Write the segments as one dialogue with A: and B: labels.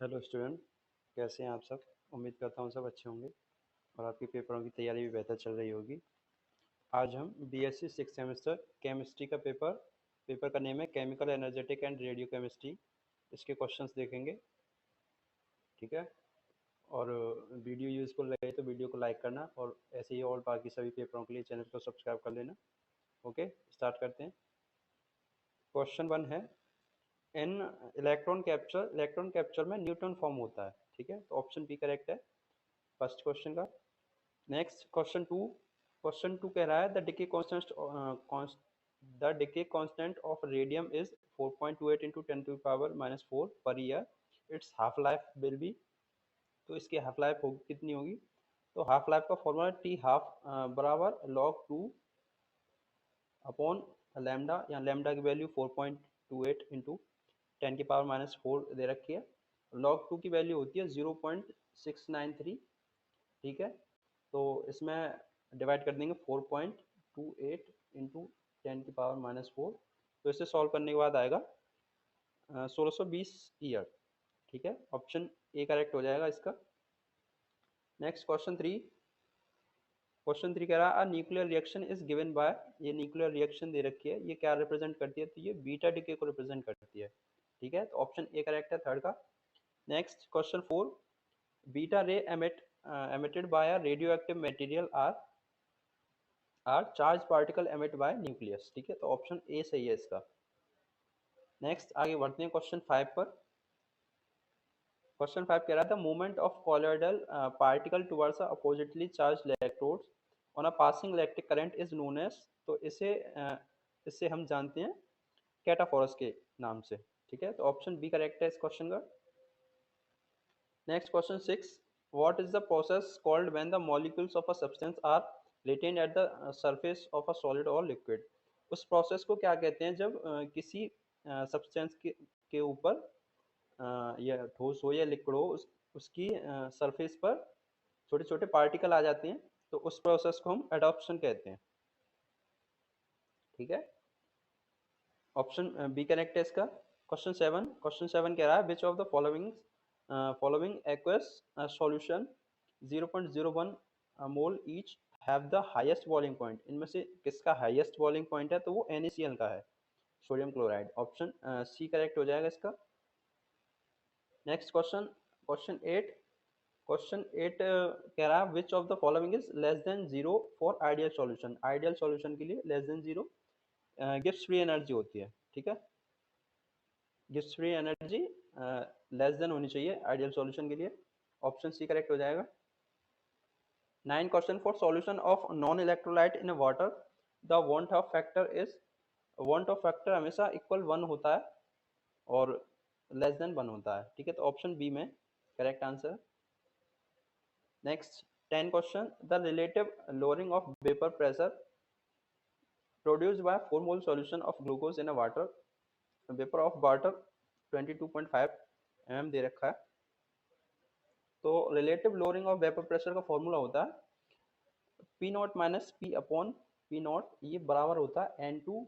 A: Hello student, कैसे हैं आप सब। उम्मीद करता हूँ सब अच्छे होंगे और आपके पेपरों की तैयारी भी बेहतर चल रही होगी। आज हम बीएससी सिक्स सेमेस्टर केमिस्ट्री का पेपर का नेम है chemical energetic and radio chemistry. इसके क्वेश्चंस देखेंगे, ठीक है। और वीडियो यूज़फुल लगे तो वीडियो को लाइक करना और ऐसे ही और बाकी सभी पेपरों के लिए चैनल को सब्सक्राइब कर लेना। ओके, स्टार्ट करते हैं। क्वेश्चन वन है, इन इलेक्ट्रॉन कैप्चर में न्यूट्रॉन फॉर्म होता है, ठीक है। तो ऑप्शन बी करेक्ट है फर्स्ट क्वेश्चन का। नेक्स्ट क्वेश्चन टू कह रहा है the decay constant of radium is 4.28 into 10⁻⁻⁴ per year. It's half life will be. तो इसकी हाफ लाइफ होगी कितनी होगी। तो हाफ लाइफ का फॉर्मूला टी हाफ बराबर log 2 अपॉन लैम्डा, या लैम्डा की वैल्यू 4.28 इंटू 10⁻⁻⁴ दे रखी है। log 2 की वैल्यू होती है 0.693, ठीक है। तो इसमें डिवाइड कर देंगे 4.28 इंटू 10⁻⁻⁴। तो इसे सॉल्व करने के बाद आएगा 1620 ईयर, ठीक है। ऑप्शन ए करेक्ट हो जाएगा इसका। नेक्स्ट क्वेश्चन थ्री कह रहा है nuclear reaction is given by. ये न्यूक्लियर रिएक्शन दे रखी है, ये क्या रिप्रेजेंट करती है। तो ये बीटा डिके को रिप्रेजेंट करती है, ठीक है। तो ऑप्शन ए करेक्ट है थर्ड का। नेक्स्ट क्वेश्चन फोर, बीटा रे emitted by a radioactive material are charged particle emit by nucleus, ठीक है। तो ऑप्शन ए सही है इसका। नेक्स्ट आगे बढ़ते हैं क्वेश्चन फाइव पर। क्वेश्चन फाइव कह रहा था movement of colloidal particle towards oppositely charged electrodes on a passing electric current is known as. तो इससे हम जानते हैं कैटाफोरस के नाम से, ठीक है। तो ऑप्शन बी करेक्ट है इस क्वेश्चन का। Next question six, what is the process called when the molecules of a substance are retained at the surface of a solid or liquid। उस प्रोसेस को क्या कहते हैं जब किसी सब्सटेंस के ऊपर या ठोस हो या लिक्विड हो, उसकी सरफेस पर छोटे छोटे पार्टिकल आ जाते हैं। तो उस प्रोसेस को हम एडॉप्शन कहते हैं, ठीक है। ऑप्शन बी करेक्ट है इसका। क्वेश्चन सेवन कह रहा है which of the following aqueous solution 0.01 mole each have the highest boiling point. इनमें से किसका हाईएस्ट बॉइलिंग पॉइंट है। तो वो NaCl का है, sodium chloride. Option C correct हो जाएगा इसका। नेक्स्ट क्वेश्चन एट कह रहा है which of the following is less than zero for ideal solution. Ideal solution के लिए less than zero Gibbs free energy होती है, ठीक है। Gibbs free energy less than होनी चाहिए आइडियल सॉल्यूशन के लिए। ऑप्शन सी करेक्ट हो जाएगा। Nine question for solution of non electrolyte in water the want of factor हमेशा इक्वल 1 होता है और लेस देन 1 होता है, ठीक है। तो ऑप्शन बी में correct answer. Next 10 question, the relative lowering of vapour pressure produced by 4 mole solution of glucose in a water vapour of water 22.5 mm दे रखा है। तो relative lowering of vapour pressure का फॉर्मूला होता है P not minus P upon P not, ये बराबर होता है N2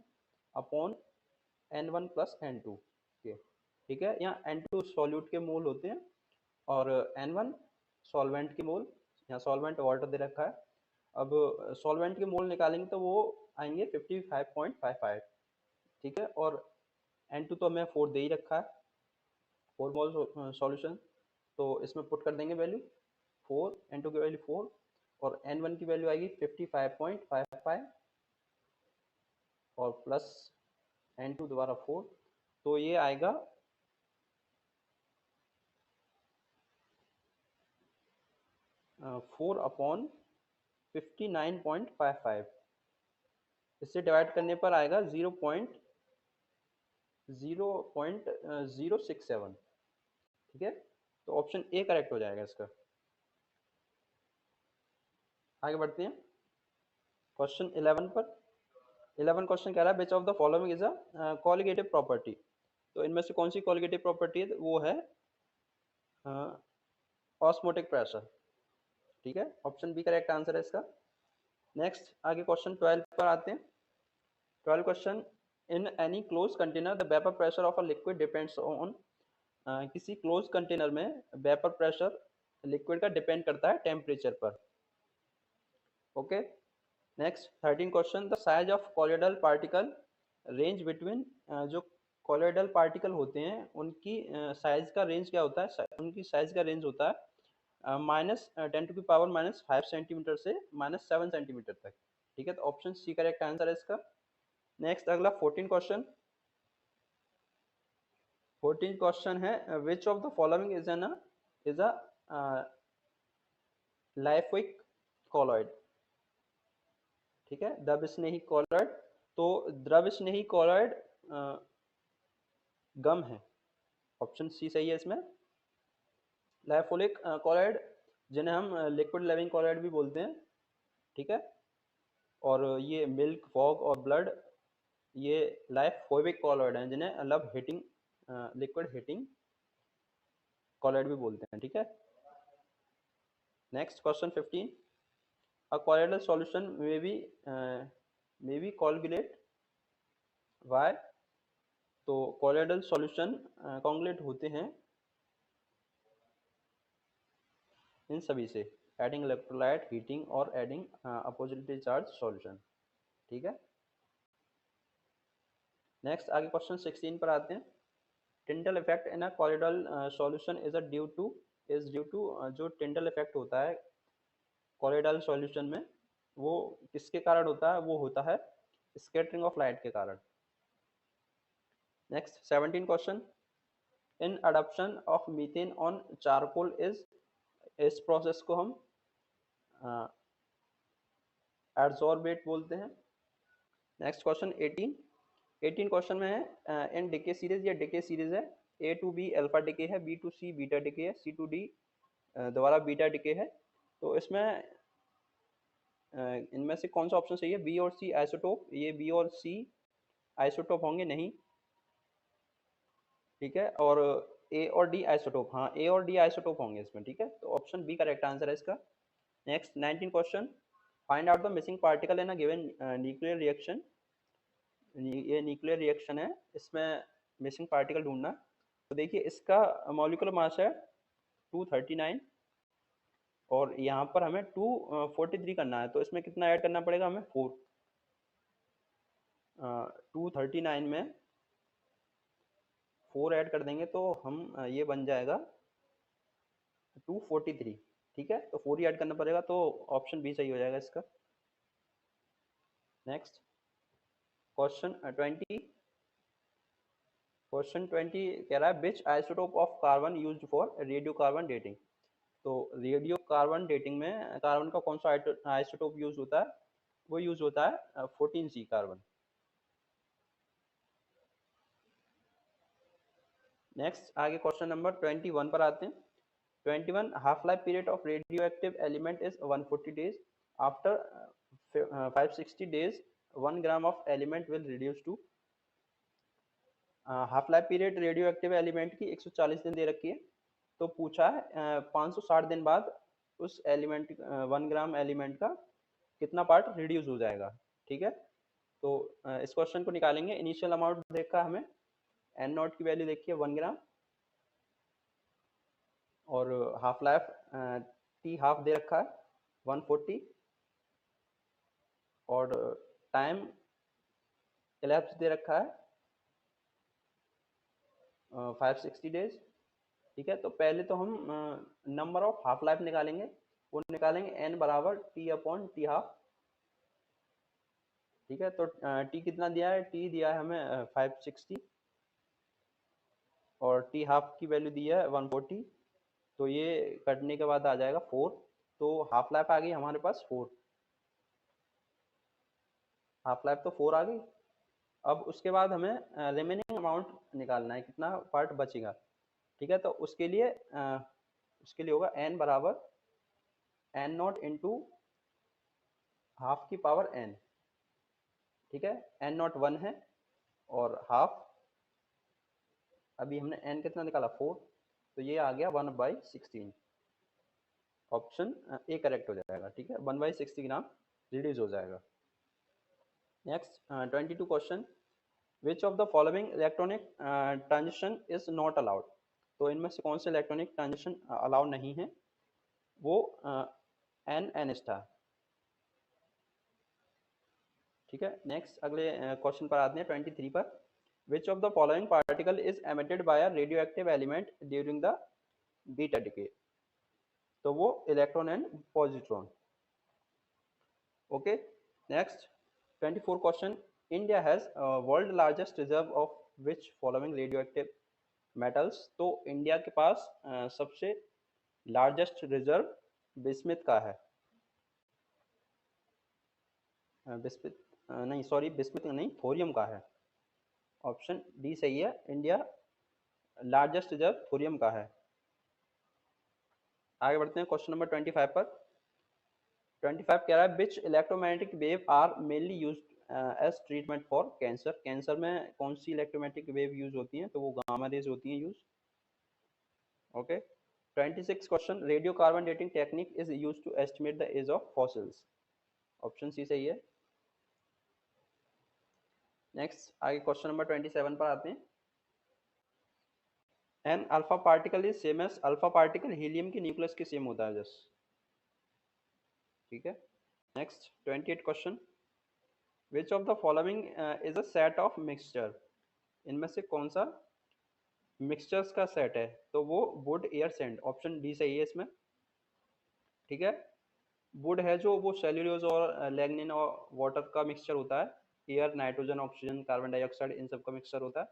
A: upon N1 plus N2 के, ठीक है। यहाँ N2 सॉल्यूट के मोल होते हैं और N1 सॉल्वेंट के मोल। यहाँ सॉल्वेंट वाटर दे रखा है। अब सॉल्वेंट के मोल निकालेंगे तो वो आएंगे 55.55, ठीक है। और N2 तो हमें 4 दे ही रखा है, 4 मोल सॉल्यूशन। तो इसमें पुट कर देंगे वैल्यू 4, N2 की वैल्यू 4 और N1 की वैल्यू आएगी 55.55 और प्लस N2 दोबारा 4। तो ये आएगा 4 अपॉन 59.55। इससे डिवाइड करने पर आएगा 0.067, ठीक है। तो ऑप्शन ए करेक्ट हो जाएगा इसका। आगे बढ़ते हैं क्वेश्चन 11 पर। 11 क्वेश्चन कह रहा है which of the following is a colligative property. तो इनमें से कौन सी कॉलिगेटिव प्रॉपर्टी है। वो है ऑस्मोटिक प्रेशर, ठीक है। ऑप्शन बी करेक्ट आंसर है इसका। नेक्स्ट आगे क्वेश्चन 12 पर आते हैं। 12 question, in any closed container the vapor pressure of a liquid depends on किसी क्लोज कंटेनर में वेपर प्रेशर लिक्विड का डिपेंड करता है टेम्परेचर पर। Okay, next 13 question, the size of colloidal particle range between, जो कॉलोइडल पार्टिकल होते हैं उनकी साइज का रेंज क्या होता है, उनकी साइज का रेंज होता है -10⁻⁻5 सेंटीमीटर से -7 सेंटीमीटर तक। ठीक है, तो ऑप्शन सी करेक्ट आंसर है इसका। नेक्स्ट अगला 14 क्वेश्चन, 14 क्वेश्चन है, which of the following is a lyophilic colloid. ठीक है, द्रव स्नेही कॉलॉइड, तो द्रव स्नेही कॉलॉइड गम है, ऑप्शन सी सही है इसमें। लाइफोलिक कॉलॉइड जिन्हें हम लिक्विड लिविंग कॉलॉइड भी बोलते हैं। ठीक है, और ये मिल्क, फॉग और ब्लड ये लाइफोबिक कॉलॉइड हैं जिन्हें लब हीटिंग लिक्विड हीटिंग कॉलॉइड भी बोलते हैं। ठीक है, next question 15, a colloidal solution may be coagulate why. तो कॉलॉइडल सॉल्यूशन कोगुलेट होते हैं इन सभी से, एडिंग इलेक्ट्रोलाइट, हीटिंग और एडिंग अपोजिटली चार्ज सॉल्यूशन। ठीक है, नेक्स्ट आगे क्वेश्चन 16 पर आते हैं, Tyndall effect in a colloidal solution is due to, जो टिंडल इफेक्ट होता है कॉलॉइडल सॉल्यूशन में वो किसके कारण होता है, वो होता है स्कैटरिंग ऑफ लाइट के कारण। Next 17 question, in adoption of methane on charcoal is, इस प्रोसेस को हम एडसोर्बेट बोलते हैं। नेक्स्ट क्वेश्चन 18 क्वेश्चन में है, इन डिके सीरीज, या डिके सीरीज है, A to B alpha decay है, B to C beta decay है, सी टू डी दोबारा बीटा डिके है। तो इसमें इनमें से कौन सा ऑप्शन सही है, बी और सी आइसोटोप, ये बी और सी आइसोटोप होंगे नहीं। ठीक है, और ए और डी आइसोटोप, हाँ ए और डी आइसोटोप होंगे इसमें। ठीक है, तो ऑप्शन बी करेक्ट आंसर है इसका। Next 19 question, find out the missing particle in a given nuclear reaction. ये न्यूक्लियर रिएक्शन है, इसमें मिसिंग पार्टिकल ढूंढना। तो देखिए इसका मॉलिक्यूलर मास है 239 और यहाँ पर हमें 243 करना है, तो इसमें कितना ऐड करना पड़ेगा हमें, 4। 239 में 4 ऐड कर देंगे तो हम ये बन जाएगा 243। ठीक है, तो 4 ही ऐड करना पड़ेगा, तो ऑप्शन बी सही हो जाएगा इसका। नेक्स्ट क्वेश्चन 20, क्वेश्चन 20 कह रहा है which isotope of carbon used for radio carbon dating. तो रेडियो कार्बन डेटिंग में कार्बन का कौन सा आइसोटोप यूज होता है, वो यूज होता है 14C कार्बन। नेक्स्ट आगे क्वेश्चन नंबर 21 पर आते हैं, 21, half life period of radioactive element is 140 days, after 560 days 1 gram of element will reduce to. Half life period radioactive element की 140 दिन दे रखी है, तो पूछा है 560 दिन बाद उस एलिमेंट 1 ग्राम एलिमेंट का कितना पार्ट रिड्यूस हो जाएगा। ठीक है, तो इस क्वेश्चन को निकालेंगे। इनिशियल अमाउंट देखा हमें, एन नॉट की वैल्यू देखिए 1 ग्राम, और हाफ लाइफ टी हाफ दे रखा है 140, और टाइम इलेप्स दे रखा है 560 डेज। ठीक है, तो पहले तो हम नंबर ऑफ हाफ लाइफ निकालेंगे, वो निकालेंगे एन बराबर टी अपॉन टी हाफ। ठीक है, तो टी कितना दिया है, टी दिया है हमें 560 और टी हाफ की वैल्यू दी है 140, तो ये कटने के बाद आ जाएगा 4, तो हाफ लाइफ आ गई हमारे पास 4, हाफ लाइफ तो 4 आ गई। अब उसके बाद हमें रिमेनिंग अमाउंट निकालना है, कितना पार्ट बचेगा। ठीक है, तो उसके लिए होगा एन बराबर एन नॉट इंटू हाफ की पावर एन। ठीक है, एन नॉट 1 है और हाफ, अभी हमने एन कितना निकाला 4, तो ये आ गया 1/16, ऑप्शन ए करेक्ट हो जाएगा। ठीक है, 1/60 ग्राम रिड्यूस हो जाएगा। Next 22 question, which of the following electronic transition is not allowed. तो इनमें से कौन से इलेक्ट्रॉनिक ट्रांजिशन अलाउ नहीं है? वो एन था। ठीक है, नेक्स्ट अगले क्वेश्चन पर आते हैं 23 पर। विच of the following particle is emitted by a radioactive element during the beta decay? तो वो electron and positron. Okay, next 24 question. India has world largest reserve of which following radioactive metals? तो India के पास सबसे largest reserve bismuth का है। Bismuth नहीं, sorry, bismuth नहीं, thorium का है। ऑप्शन डी सही है, इंडिया लार्जेस्ट रिजर्व थोरियम का है। आगे बढ़ते हैं क्वेश्चन नंबर 25 पर। 25 कह रहा है which electromagnetic wave are mainly used as treatment for cancer? Cancer में कौन सी इलेक्ट्रोमैग्नेटिक वेव यूज होती हैं? तो वो गामा रेज होती हैं use. Okay, 26 question. Radio carbon dating technique is use to estimate the age of fossils. Option C सही है। नेक्स्ट आगे क्वेश्चन नंबर 27 पर आते हैं। An alpha particle is same as alpha particle helium के nucleus के सेम होता है जस्ट। ठीक है, next 28 question. Which of the following is a set of mixture? इनमें से कौन सा मिक्सचर्स का सेट है? तो वो would air sand. Option D सही है इसमें। ठीक है, वुड है जो वो सेल्यूलोज और लैग्निन और वाटर का मिक्सचर होता है। Air nitrogen, oxygen, carbon dioxide, इन सब का मिक्सचर होता है।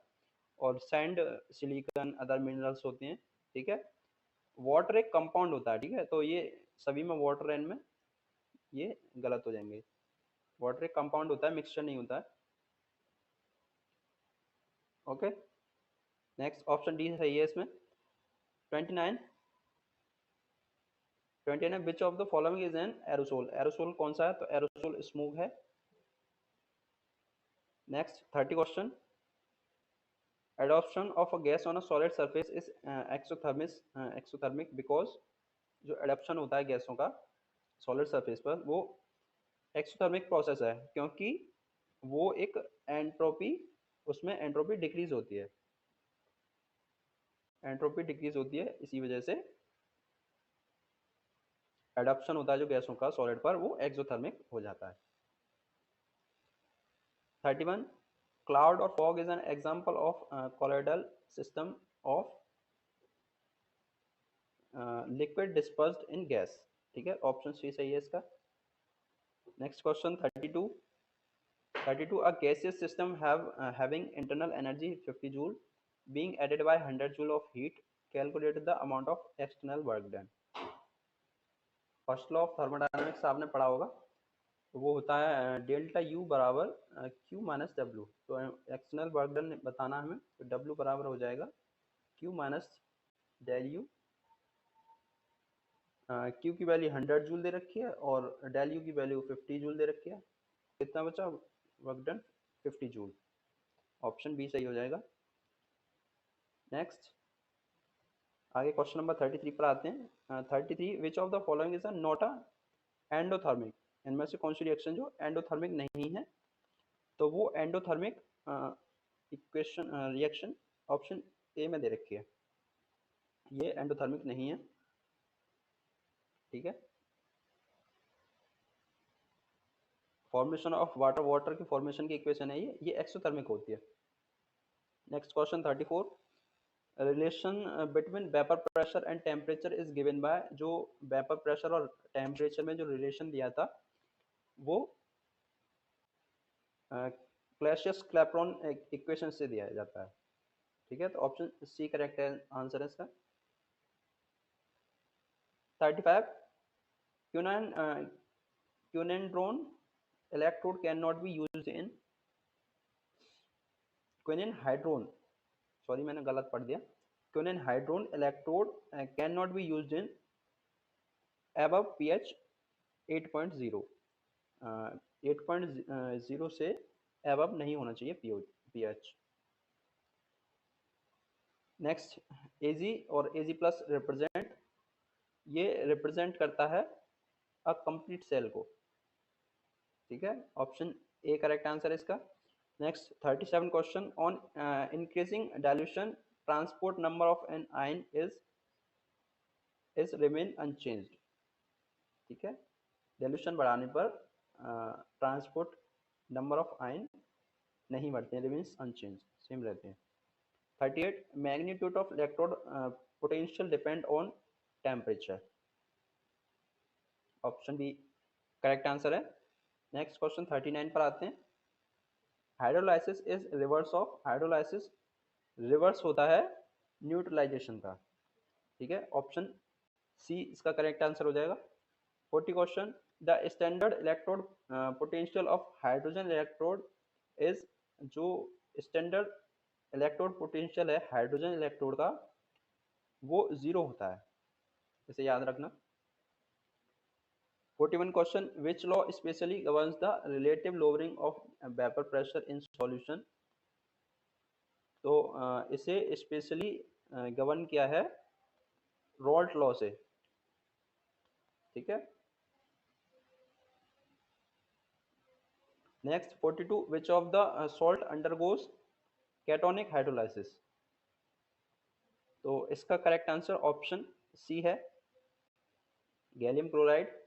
A: और सैंड सिलिकॉन, अदर मिनरल्स होते हैं। ठीक है, वाटर एक कंपाउंड होता है। ठीक है, तो ये सभी में वाटर है, इनमें ये गलत हो जाएंगे। वाटर एक कंपाउंड होता है, मिक्सचर नहीं होता है। ओके, नेक्स्ट ऑप्शन डी सही है इसमें। 29 विच of the following is an aerosol? Aerosol कौन सा है? तो एरोसोल स्मोक है। Next 30 question. Adoption of a gas on a solid surface is exothermic because जो एडॉप्शन होता है गैसों का सॉलिड सरफेस पर, वो एक्सोथर्मिक प्रोसेस है, क्योंकि वो एक एंट्रोपी, उसमें एंट्रोपी डिक्रीज होती है। एंट्रोपी डिक्रीज होती है, इसी वजह से एडॉप्शन होता है जो गैसों का सॉलिड पर, वो एक्सोथर्मिक हो जाता है। 31 क्लाउड और fog is an example of colloidal system of liquid dispersed in gas. ठीक है, ऑप्शन सी सही है इसका। Next question 32 a gaseous system having internal energy 50 joule being added by 100 joule of heat, calculate the amount of external work done। First law of thermodynamics आपने पढ़ा होगा, तो वो होता है डेल्टा यू बराबर क्यू माइनस डब्ल्यू। तो external work done बताना हमें, तो डब्ल्यू बराबर हो जाएगा Q minus del U. Q की वैल्यू 100 जूल दे रखी है और डेल यू की वैल्यू 50 जूल दे रखी है। कितना बचा work done? 50 joule. Option B सही हो जाएगा। नेक्स्ट आगे क्वेश्चन नंबर 33 पर आते हैं। 33 विच of the following is not a endothermic? इनमें से कौन सी रिएक्शन जो एंडोथर्मिक नहीं है? तो वो endothermic equation reaction option A में दे रखी है, ये एंडोथर्मिक नहीं है। ठीक है, फॉर्मेशन ऑफ वाटर, वाटर की फॉर्मेशन की इक्वेशन है ये एक्सोथर्मिक होती है। Next question 34 relation between vapour pressure and temperature is given by? जो वेपर प्रेशर और टेम्परेचर में जो रिलेशन दिया था वो क्लैसियस क्लैपेरॉन इक्वेशन से दिया जाता है। ठीक है, तो ऑप्शन सी करेक्ट है आंसर है इसका। 35 quinhydrone electrode can not be used in quinhydrone, sorry मैंने गलत पढ़ दिया। Quinhydrone electrode can not be used in above pH 8.0। 8.0 से above नहीं होना चाहिए pH। नेक्स्ट Ag और Ag प्लस रिप्रेजेंट, ये रिप्रेजेंट करता है अ कंप्लीट सेल को। ठीक है, ऑप्शन ए करेक्ट आंसर है इसका। Next 37 question. On increasing dilution transport number of an ion is remain unchanged. ठीक है, डाइल्यूशन बढ़ाने पर ट्रांसपोर्ट नंबर ऑफ आयन नहीं बढ़ते हैं, रिमेन्स अनचेंज, सेम रहते हैं। 38 magnitude of electrode potential depend on temperature. Option B correct answer है। नेक्स्ट क्वेश्चन 39 पर आते हैं। Hydrolysis is reverse of, hydrolysis reverse होता है न्यूट्रलाइजेशन का। ठीक है, ऑप्शन सी इसका करेक्ट आंसर हो जाएगा। 40 question, the standard electrode potential of hydrogen electrode is, जो स्टैंडर्ड इलेक्ट्रोड पोटेंशियल है हाइड्रोजन इलेक्ट्रोड का वो 0 होता है, इसे याद रखना। 41 question, which law specially governs the relative lowering of vapour pressure in solution. तो इसे स्पेशली गवर्न किया है रॉल्ट लॉ से। ठीक है, next 42 which of the salt undergoes cationic hydrolysis. तो इसका करेक्ट आंसर ऑप्शन सी है, gallium chloride.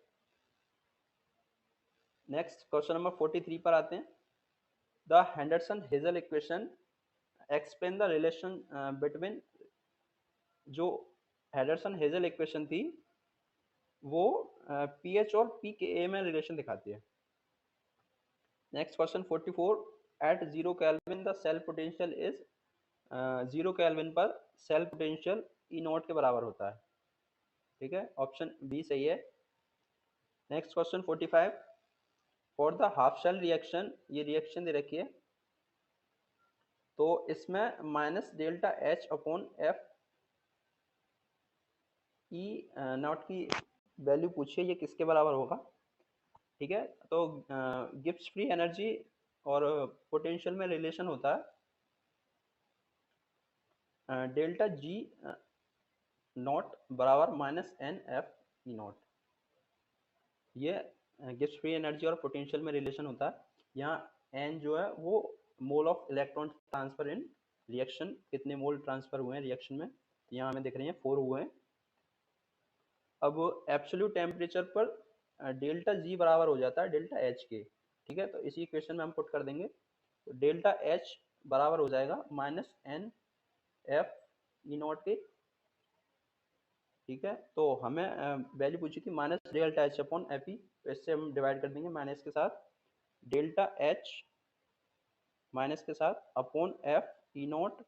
A: Next question number 43 पर आते हैं। द हेंडरसन हेजल equation explain the relation between, जो हेंडरसन हेजल इक्वेशन थी वो पीएच और पीके में रिलेशन दिखाती है। Next question 44 at 0 kelvin the cell potential is, 0 kelvin पर सेल पोटेंशियल ई नॉट के बराबर होता है। ठीक है, ऑप्शन बी सही है। Next question 45 for the half cell reaction, ये रिएक्शन दे रखी है, तो इसमें minus delta H upon F E nought की वैल्यू पूछिए, ये किसके बराबर होगा। ठीक है, तो गिब्स फ्री एनर्जी और पोटेंशियल में रिलेशन होता है डेल्टा जी नॉट बराबर minus n F E nought. ये गिब्स फ्री एनर्जी और पोटेंशियल में रिलेशन होता है। यहाँ एन जो है वो mole of electron transfer in reaction, कितने मोल ट्रांसफर हुए हैं रिएक्शन में, यहाँ हमें दिख रही है 4 हुए हैं। अब एब्सोल्यूट टेम्परेचर पर डेल्टा जी बराबर हो जाता है डेल्टा एच के। ठीक है, तो इसी इक्वेशन में हम पुट कर देंगे, तो डेल्टा एच बराबर हो जाएगा minus n F E nought के। ठीक है, तो हमें वैल्यू पूछी थी minus delta H upon F E, तो इससे हम डिवाइड कर देंगे माइनस के साथ, डेल्टा एच माइनस के साथ अपॉन एफ ई नॉट,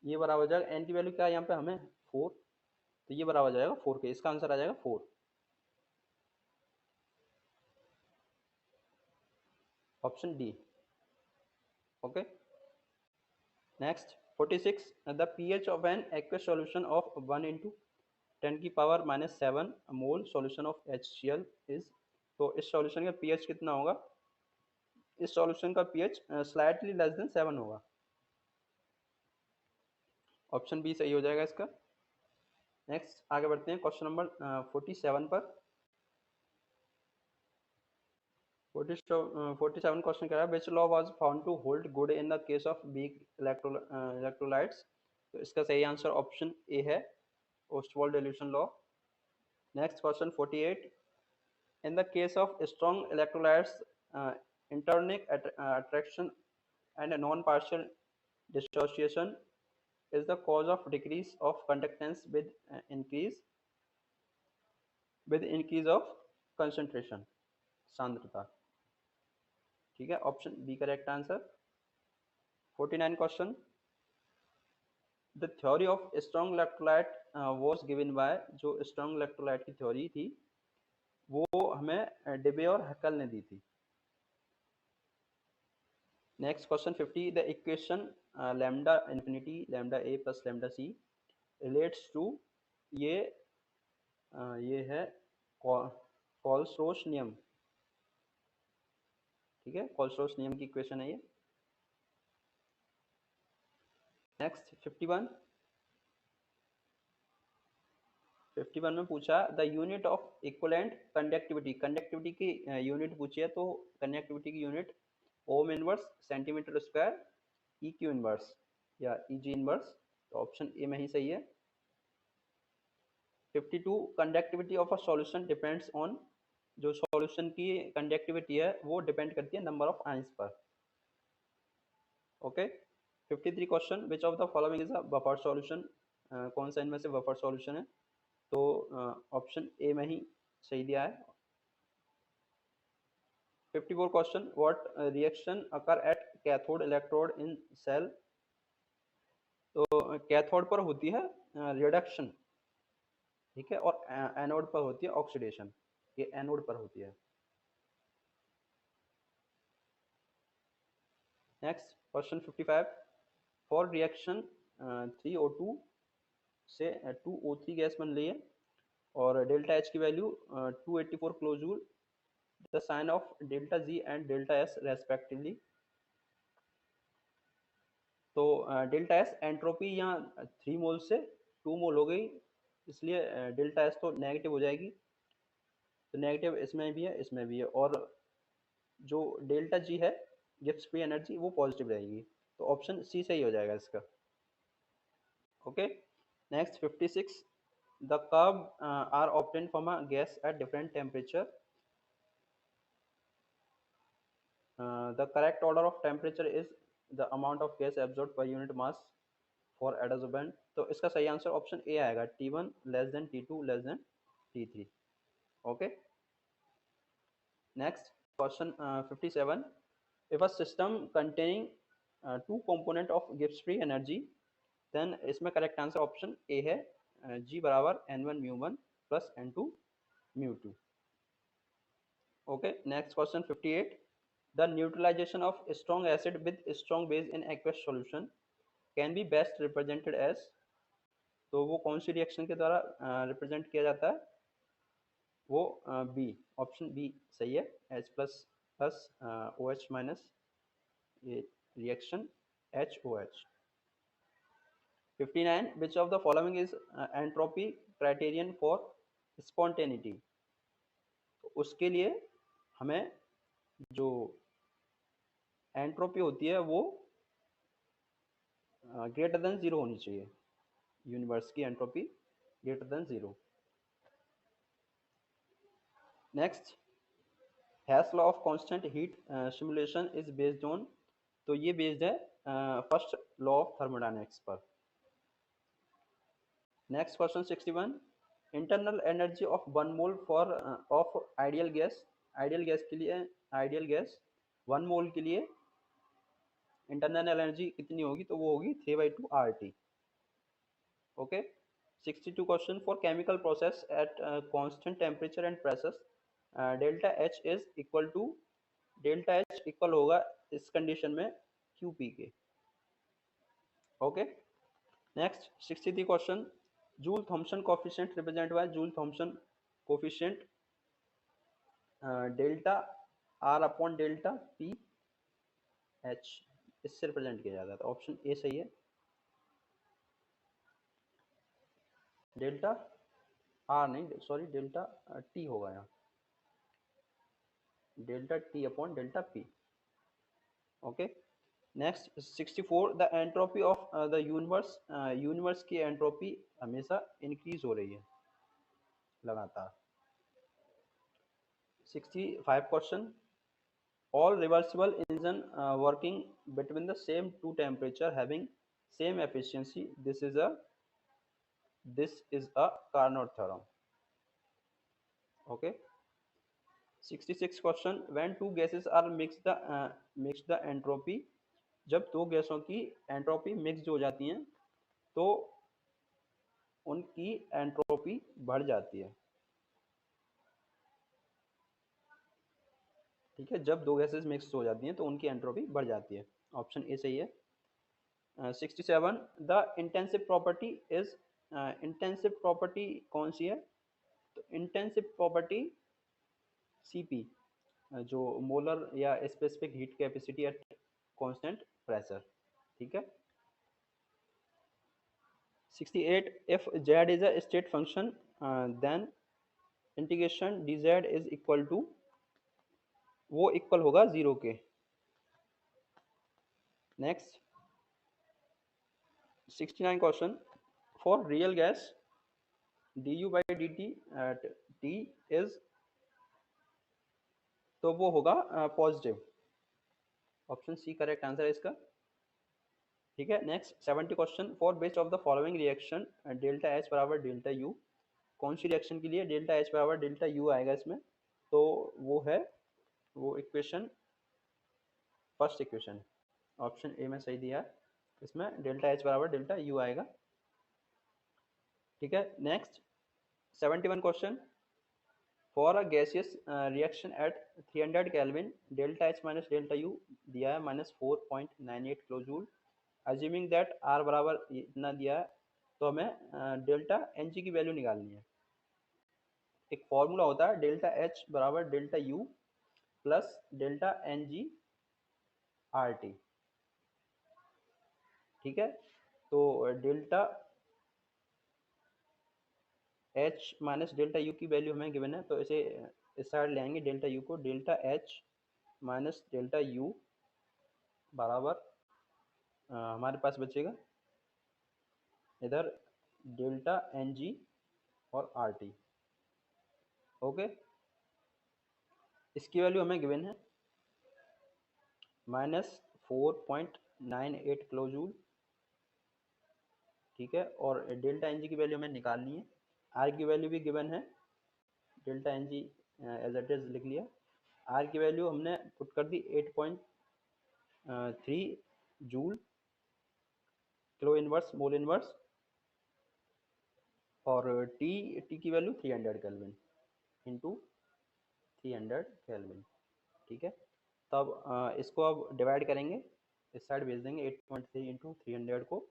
A: ये बराबर हो जाएगा, एन की वैल्यू क्या है यहाँ पे हमें 4, तो ये बराबर हो जाएगा 4 के, इसका आंसर आ जाएगा 4। Option D. Okay, next 46 the pH of an aqueous solution of 1 into 10 की power -7 mole solution of HCl is, तो इस सॉल्यूशन का पीएच कितना होगा, इस सॉल्यूशन का पीएच स्लाइटली लेस देन 7 होगा। ऑप्शन बी सही हो जाएगा इसका। नेक्स्ट आगे बढ़ते हैं क्वेश्चन नंबर 47 पर। 47 क्वेश्चन कह रहा है, which law was found to hold good in the case of weak electrolytes. तो इसका सही आंसर ऑप्शन ए है, Ostwald dilution law. Next question 48 in the case of strong electrolytes interionic attraction and non partial dissociation is the cause of decrease of conductance with increase of concentration, सांद्रता। ठीक है, option B correct answer. 49 question, the theory of strong electrolyte was given by, जो strong electrolyte की theory थी वो हमें Debye और Huckel ने दी थी। Next question 50 the equation lambda infinity lambda A plus lambda C relates to, ये है कॉल्सरोच नियम। ठीक है, कॉल्सरोच नियम की इक्वेशन है ये। नेक्स्ट 51 में पूछा the unit of equivalent conductivity, conductivity की यूनिट पूछी है, तो कंडक्टिविटी की unit ohm inverse centimetre square E Q inverse या ई जी इनवर्स तो ऑप्शन ए में ही सही है। 52 conductivity of a solution depends on, जो सॉल्यूशन की कंडक्टिविटी है वो डिपेंड करती है नंबर ऑफ आयंस पर। Okay. 53 question, which of the following is a buffer solution, कौन सा इनमें से बफर सॉल्यूशन है? तो ऑप्शन ए में ही सही दिया है। 54 question, what reaction occur at cathode electrode in cell? तो कैथोड पर होती है रिडक्शन, ठीक है, और एनोड पर होती है ऑक्सीडेशन। ये एनोड पर होती है। Next question 55, for reaction 3O2 से 2O3 गैस बन रही है और डेल्टा एच की value 284 kilo joule, the sign of delta G and delta S respectively. तो डेल्टा एस एंट्रोपी यहाँ 3 मोल से 2 मोल हो गई, इसलिए डेल्टा एस तो नेगेटिव हो जाएगी। तो नेगेटिव इसमें भी है, इसमें भी है, और जो डेल्टा जी है गिब्स फ्री एनर्जी वो पॉजिटिव रहेगी। तो ऑप्शन सी सही हो जाएगा इसका। Okay. Next 56, the curve are obtain from a gas at different temperature, the correct order of temperature is the amount of gas absorb per unit mass for adsorbent. तो इसका सही answer option A आएगा, T1 less than T2 less than T3। Okay. Next question 57, if a system containing two component of gives free energy, then इसमें correct answer option A है, G बराबर N1 mu 1 plus N2 mu 2। Okay. Next question 58, the neutralisation of strong acid with strong base in aqueous solution can be best represented as. तो वो कौन सी reaction के द्वारा represent किया जाता है? वो बी, ऑप्शन बी सही है, H plus plus OH minus, ये reaction HOH। 59, which of the following is entropy criterion for spontaneity? तो उसके लिए हमें जो एंट्रोपी होती है वो ग्रेटर देन जीरो होनी चाहिए, यूनिवर्स की entropy greater than zero. Next, hash law of constant heat simulation is based on, तो ये बेस्ड है फर्स्ट लॉ ऑफ थर्मोडायनेमिक्स पर। Next question 61, internal energy of 1 mole for of ideal gas, ideal gas के लिए, ideal gas 1 मोल के लिए internal energy कितनी होगी? तो वो होगी 3/2 RT। Okay. 62 question, for chemical process at constant temperature and pressure delta H is equal to, delta H equal होगा इस कंडीशन में QP के। Okay. Next 63 question, Joule Thomson coefficient represent by Joule Thomson coefficient delta R upon delta PH, इससे represent किया जाता है। तो option A सही है, डेल्टा R नहीं, सॉरी, डेल्टा T होगा यहाँ, delta T upon delta P। Okay. Next 64, the entropy of the universe, universe की एंट्रोपी हमेशा इंक्रीज हो रही है लगातार। 65 question, all reversible engine working between the same two temperature having same efficiency, this is a Carnot theorem। okay। 66 question, when two gases are mixed the entropy, जब दो गैसों की एंट्रोपी मिक्स हो जाती हैं तो उनकी एंट्रोपी बढ़ जाती है, ठीक है, जब दो गैसेस मिक्स हो जाती हैं तो उनकी एंट्रोपी बढ़ जाती है। ऑप्शन ए सही है। 67, the intensive property is, intensive property कौन सी है? तो इंटेंसिव प्रॉपर्टी CP, जो मोलर या specific heat capacity at constant pressure, ठीक है। 68, if Z is a state function then integration dz is equal to, वो इक्वल होगा 0 के। Next 69 question, for real gas du by dt at t is, तो वो होगा positive. Option C correct answer है इसका। ठीक है, next 70 question, for best of the following reaction delta H बराबर डेल्टा यू, कौन सी रिएक्शन के लिए डेल्टा एच बराबर डेल्टा यू आएगा इसमें, तो वो है वो equation, first equation, option A में सही दिया है, इसमें डेल्टा एच बराबर डेल्टा यू आएगा। ठीक है, next 71 question, for a gaseous reaction at 300 kelvin delta H minus delta you दिया है -4.98 kilo joule, assuming that are बराबर इतना दिया है, तो हमें डेल्टा एन जी की वैल्यू निकालनी है। एक फॉर्मूला होता है डेल्टा एच बराबर delta U plus delta N G R T. ठीक है, तो delta H minus delta U की वैल्यू हमें गिवन है, तो इसे इस साइड ले आएंगे डेल्टा यू को, delta H minus delta U बराबर हमारे पास बचेगा इधर डेल्टा एन जी और आर टी। ओके, इसकी वैल्यू हमें गिवन है -4.98 किलो जूल। ठीक है, और डेल्टा एन जी की वैल्यू हमें निकालनी है, आर की वैल्यू भी गिवन है, delta N G as it is लिख लिया, आर की वैल्यू हमने पुट कर दी 8.3 joule kilo inverse mole inverse, और टी टी की वैल्यू 300 केल्विन इंटू 300 केल्विन। ठीक है, तब इसको अब डिवाइड करेंगे, इस साइड भेज देंगे 8.3 इंटू 300 को,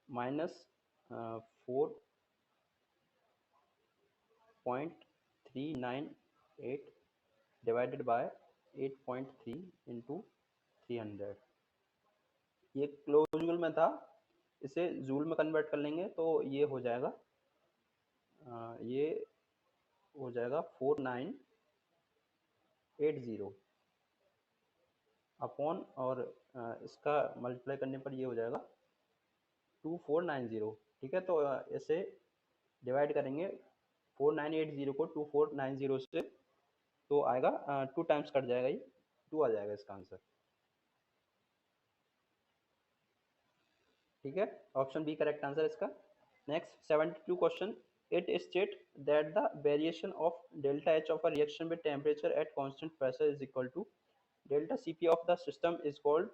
A: -4.398 डिवाइडेड बाय 8.3 इंटू 300। ये किलो जूल में था, इसे जूल में कन्वर्ट कर लेंगे तो ये हो जाएगा ये हो जाएगा 4980 अपॉन, और इसका मल्टीप्लाई करने पर ये हो जाएगा 2490। ठीक है, तो इसे डिवाइड करेंगे 4980 को 2490 से, तो आएगा 2 टाइम्स कट जाएगा, ये 2 आ जाएगा इसका आंसर। ठीक है, ऑप्शन बी करेक्ट आंसर इसका। Next 72 question, it state that the variation of delta H of a reaction with temperature at constant pressure is equal to delta CP of the system is called,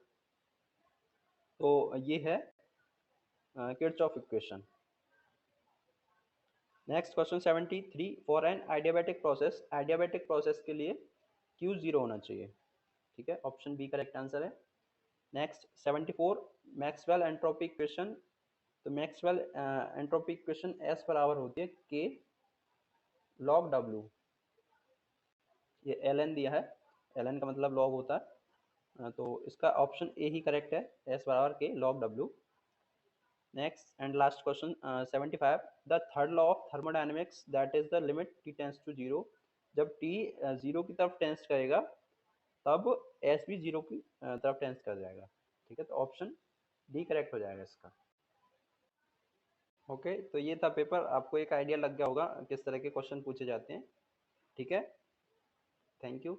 A: तो ये है Kirchhoff equation. Next question 73, for an adiabatic process, adiabatic process के लिए Q 0 होना चाहिए। ठीक है, option B correct answer है। नेक्स्ट 74, मैक्सवेल एंट्रोपी इक्वेशन, तो मैक्सवेल एंट्रोपी इक्वेशन एस बराबर होती है के लॉग डब्ल्यू, ये एल एन दिया है, एल एन का मतलब लॉग होता है, तो इसका ऑप्शन ए ही करेक्ट है, एस बराबर K log W. Next and last question 75, the third law of thermodynamics that is the limit T tends to zero, जब टी जीरो की तरफ टेंस करेगा तब एस भी जीरो की तरफ टेंस कर जाएगा। ठीक है, तो ऑप्शन डी करेक्ट हो जाएगा इसका। ओके, तो ये था पेपर, आपको एक आइडिया लग गया होगा किस तरह के क्वेश्चन पूछे जाते हैं। ठीक है, थैंक यू।